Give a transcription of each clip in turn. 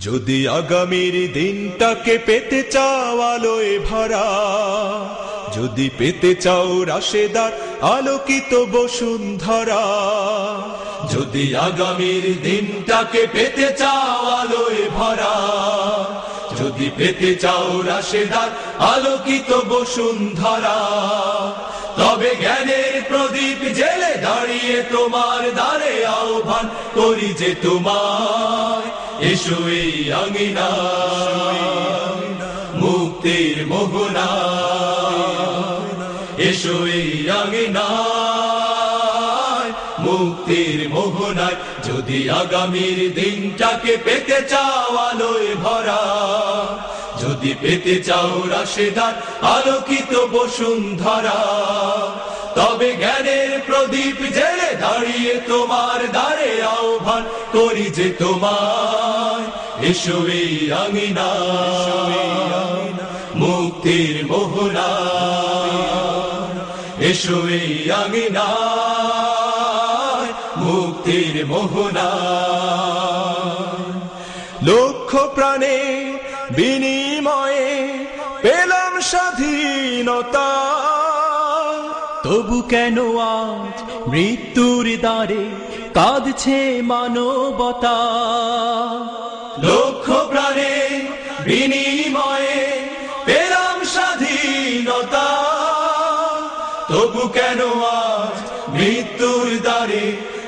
যদি আগামীর দিনটাকে পেতে চাও আলোয় ভরা, যদি পেতে চাও রাশেদার আলোকিত বসুন্ধরা, যদি আগামীর দিনটাকে পেতে চাও আলোয় ভরা, যদি পেতে চাও রাশেদার আলোকিত বসুন্ধরা, তবে জ্ঞানের প্রদীপ জেলে দাঁড়িয়ে তোমার দ্বারে আহ্বান করি যে তোমায়, এসো এই আঙিনা মুক্তির মোহনা, এসো এই আঙিনা মুক্তির মোহনায়। যদি আগামীর দিনটাকে পেতে চাও আলোয় ভরা, যদি পেতে চাও রাশেদার আলোকিত বসুন্ধরা, তবে জ্ঞানের প্রদীপ জেলে দাঁড়িয়ে তোমার দ্বারে আহ্বান করি যে তোমায়, এসো এই আঙিনা মুক্তির মোহনা, এসো এই আঙিনা মুক্তির মোহনা। লক্ষ প্রাণে বিনিময়ে পেলাম স্বাধীনতা, তবু কেন আজ মৃত্যুর দ্বারে কাঁদছে মানবতা? লক্ষ প্রাণে বিনিময়ে পেলাম স্বাধীনতা, তবু কেন আজ মৃত্যুর দ্বারে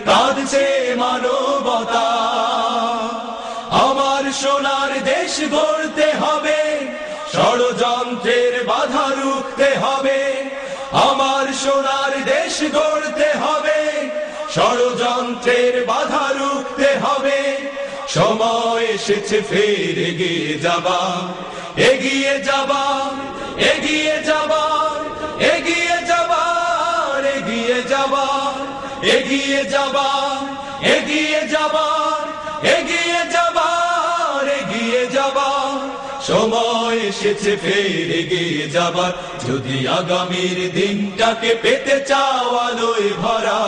কাঁদছে মানবতা? আমার সোনার দেশ গড়তে হবে, ষড়যন্ত্রের বাধা রুখতে হবে, আমার সোনার দেশ গড়তে হবে, ষড়যন্ত্রের বাধা রুখতে হবে। সময় এসেছে ফের এগিয়ে যাবা, এগিয়ে যাবা, এগিয়ে যাবা, এগিয়ে যাবা, এগিয়ে যাবা, এগিয়ে যাবা, এগিয়ে যাবা, এগিয়ে যাবা, এগিয়ে যাবা। সময় এসেছে ফের এগিয়ে যাবার, যদি আগামীর দিনটাকে পেতে চাও আলোয় ভরা,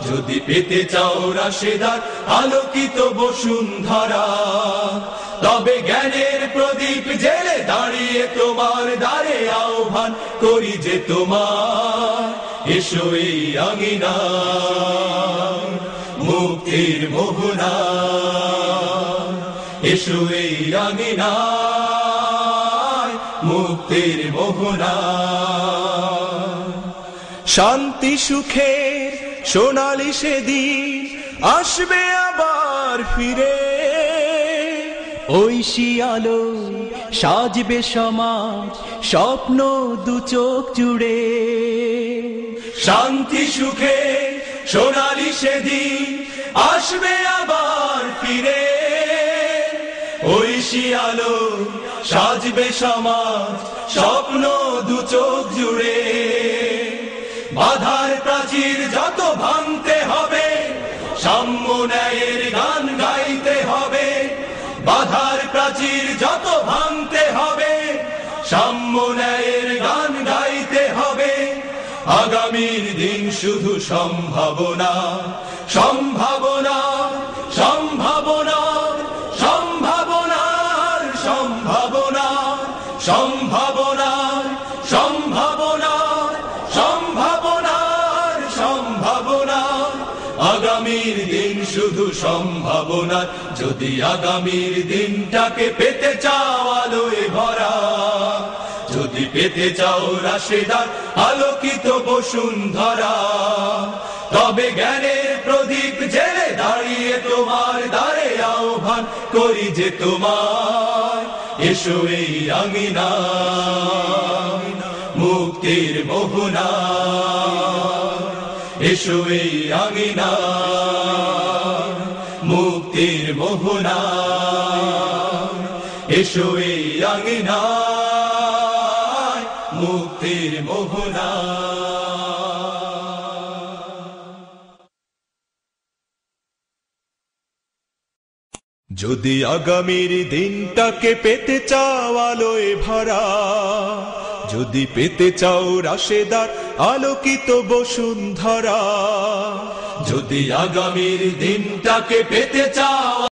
যদি পেতে চাও রাশেদার আলোকিত বসুন্ধরা, তবে জ্ঞানের প্রদীপ জেলে দাঁড়িয়ে তোমার দ্বারে আহ্বান করি যে তোমার, এসো এই আঙিনা মুক্তির মোহনা, এসো এই আঙিনা মুক্তির মোহনা। শান্তি সুখের সোনালি সেদিন আসবে আবার ফিরে, ঐশী আলো সাজবে সমাজ স্বপ্ন দু চোখ জুড়ে। শান্তি সুখে সোনালি সেদিন আসবে আবার ফিরে, ঐশী আলো সাজবে সমাজ স্বপ্ন দু চোখ জুড়ে। বাধার প্রাচীর যত ভাঙতে হবে, সাম্য ন্যায়ের গান গাইতে হবে, বাধার প্রাচীর যত ভাঙতে হবে, সাম্য ন্যায়ের গান গাইতে হবে। আগামীর দিন শুধু সম্ভাবনা, সম্ভাবনা, সম্ভাবনা, সম্ভাবনার সম্ভাবনা, সম্ভাবনার সম্ভাবনা, সম্ভাবনার সম্ভাবনা। আগামীর দিন শুধু সম্ভাবনা, যদি আগামীর দিনটাকে পেতে চাও আলোয় ভরা, যদি পেতে চাও রাশেদার আলোকিত বসুন্ধরা, তবে জ্ঞানের প্রদীপ জেলে দাঁড়িয়ে তোমার দ্বারে আহ্বান করি যে তোমার, এসো এই আঙিনা মুক্তির মোহনা, এসো এই আঙিনা মুক্তির মোহনা, এসো এই আঙিনা মুক্তির মোহনা। যদি আগামীর দিনটাকে পেতে চাও আলোয় ভরা, যদি পেতে চাও রাশেদার আলোকিত বসুন্ধরা, যদি আগামীর দিনটাকে পেতে চাও